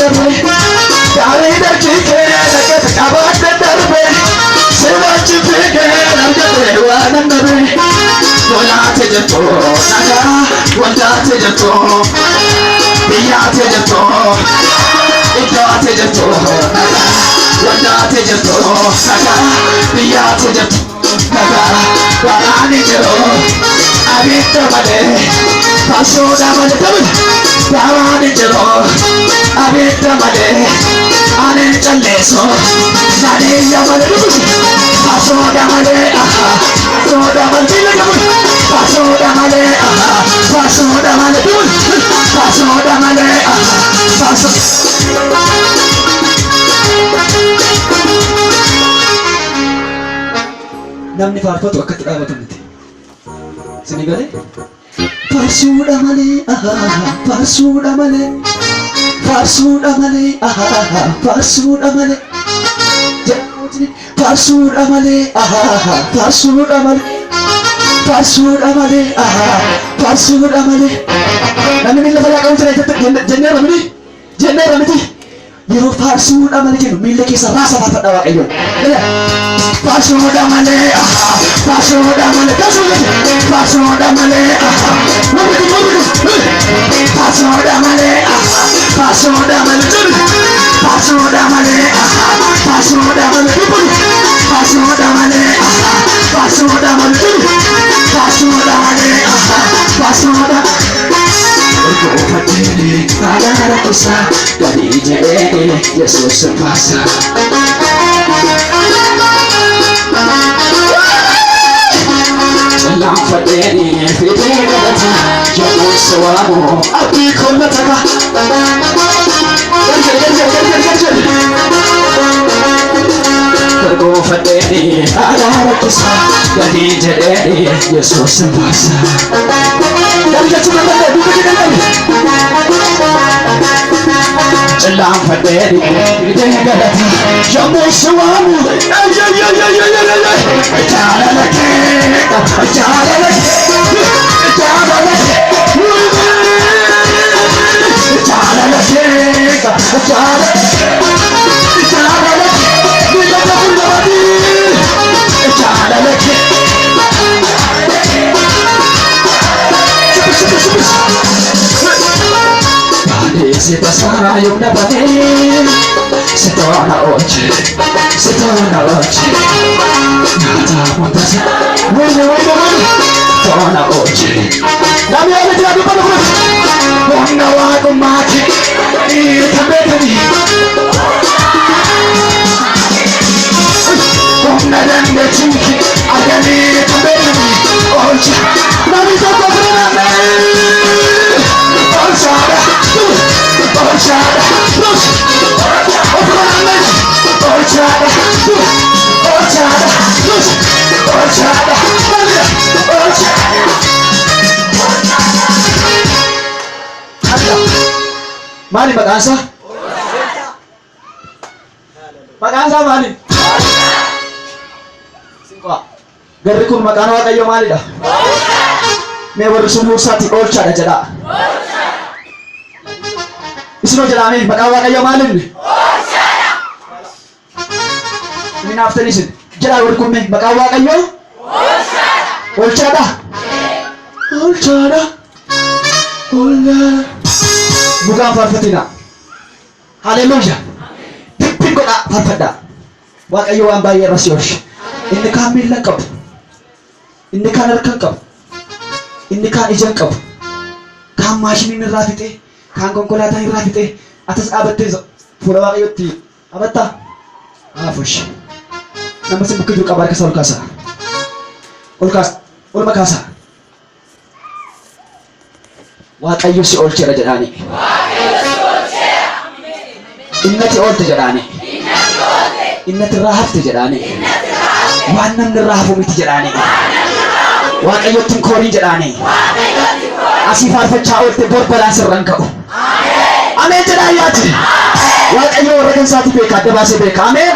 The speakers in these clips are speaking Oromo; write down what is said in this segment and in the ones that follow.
darbe Dari darjike nagat kabat darbe Sewachi fike nagat wanan darbe Wala tejato naga wala tejato Biya tejato Ika tejato naga wala tejato naga Biya tejato naga Barani jero Abita male Pasoda male tabul Barani jero Abita male Ane chaleso Nani yamale tabul Pasoda male Pasoda male tabul Pasoda male Pasoda male tabul Pasoda male Pasoda namni faarfatu akkatti dhaabatu miti. Isin galee? Faarsuudha malee, faarsuudha malee, faarsuudha malee, faarsuudha malee. Faarsuudha malee, faarsuudha malee, faarsuudha malee, faarsuudha malee. Namni miila balaa qabu jira jenneera miti? Jenneera miti? Yeroo faarsuudha malee jennu miila keessa raasa faarfadhaa Waaqayyoon. Pasoda male, pasoda male, pasoda male, pasoda male, pasoda male, pasoda male, pasoda male, pasoda male, pasoda male, pasoda male, pasoda. Kau fatih pada kisah dari jele Yesus sepasa. Salam fadeni fidei galata jamu sawamu abdi kollataka Kau fadeni ada kisah dari jele Yesus sepasa. Salam fadeni fidei galata jamu sawamu Sita sana yung nabatin Sitona oche Natapunta sa Sitona oche Dami ako sinabi pa naman Kung nawa kumaki Itabetani Kung nadanda chinki Agani itabetani Oche Dami ko pa naman Oche Orchada, push! Orchada, push! Orchada, Mali mag-asa? Mag-asa mali? Gari kun mag-ano kayo mali dah? May wala sumusa ti orchada jada. Isino jalanin, mag-awa kayo malin. Orchada! Minafterisin. Jala, wala kumi, mag-awa kayo? Orchada! Orchada! Orchada! Buka ang farfatina. Hallelujah! Tipin ko na farfada. Wala kayo ang bayar na siyos. Hindi ka milagkap. Hindi ka narkangkap. Hindi ka ijangkap. Kamasinin na rapit eh. Kangkong ko lahat ang rapit eh. Atas abat eh. Pura kayo ti. Abat ta. Fush. Namasin bukid yung kabar ka sa ulkasa. Ulmakasa. Wat ayo si Olchera jadani. Inna ti Olte jadani. Inna ti Rahaf ti jadani. Wanam ni Rahaf umiti jadani. Wat ayo tingkori jadani. Asifar facha Olte borbala serang kau. Amin jadayati. Wat ayo rekan satu beka debase beka. Amin.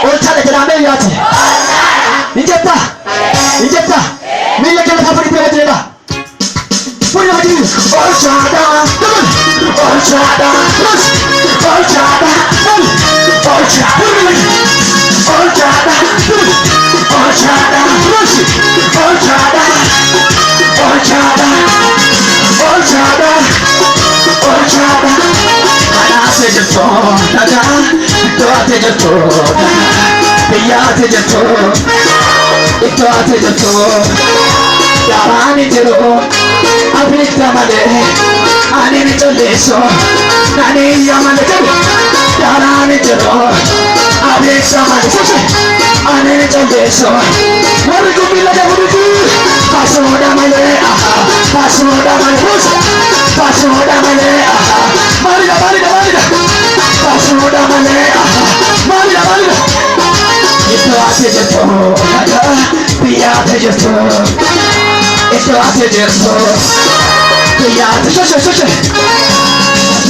Olchera jadani yati. Injata. Mila kena apa di bawah jeda. Punya lagi. Orchada. Olchada, olchada, olchada, olchada, olchada, olchada, olchada, olchada, olchada. Anase jetto, daga, doate jetto, biyate jetto, itoate jetto. Darani jero, abita male, anene choleso, nani yamale jero. Darani jero, abita male, anene choleso. Mariku bila jabudu, pasoda male, pasoda male, pasoda male, marida, marida, marida, pasoda male, marida, marida. Ito ate jetto, biyate jetto. Ito ate jetto, biyate shoshe.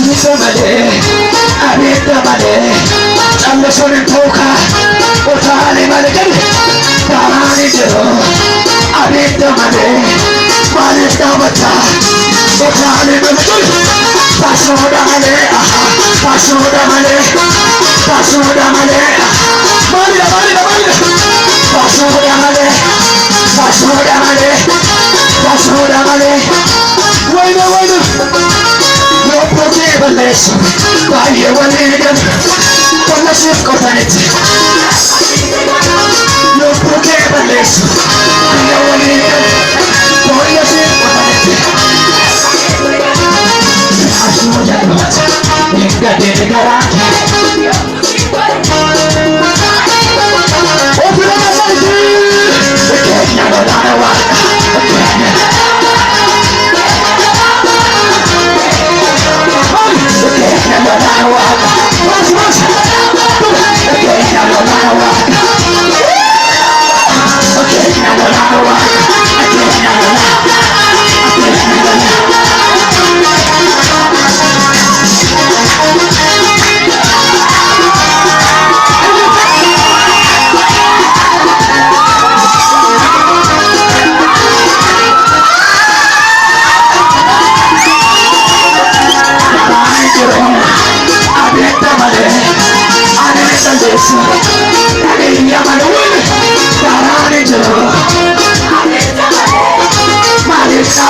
Ito male, abita male, challe sonin toka, otale male kali, darani jero, abita male, male tabata, otale male kali, pasoda male, pasoda male, pasoda male, marida, marida, marida, pasoda male, pasoda male. Pasoda male, bueno, bueno. No puede valerse, vaya valer, con la circunstancia. No puede valerse, vaya valer, con la circunstancia. Pasoda male, venga de garaje. Otra vez, que ya no da nada. Marita,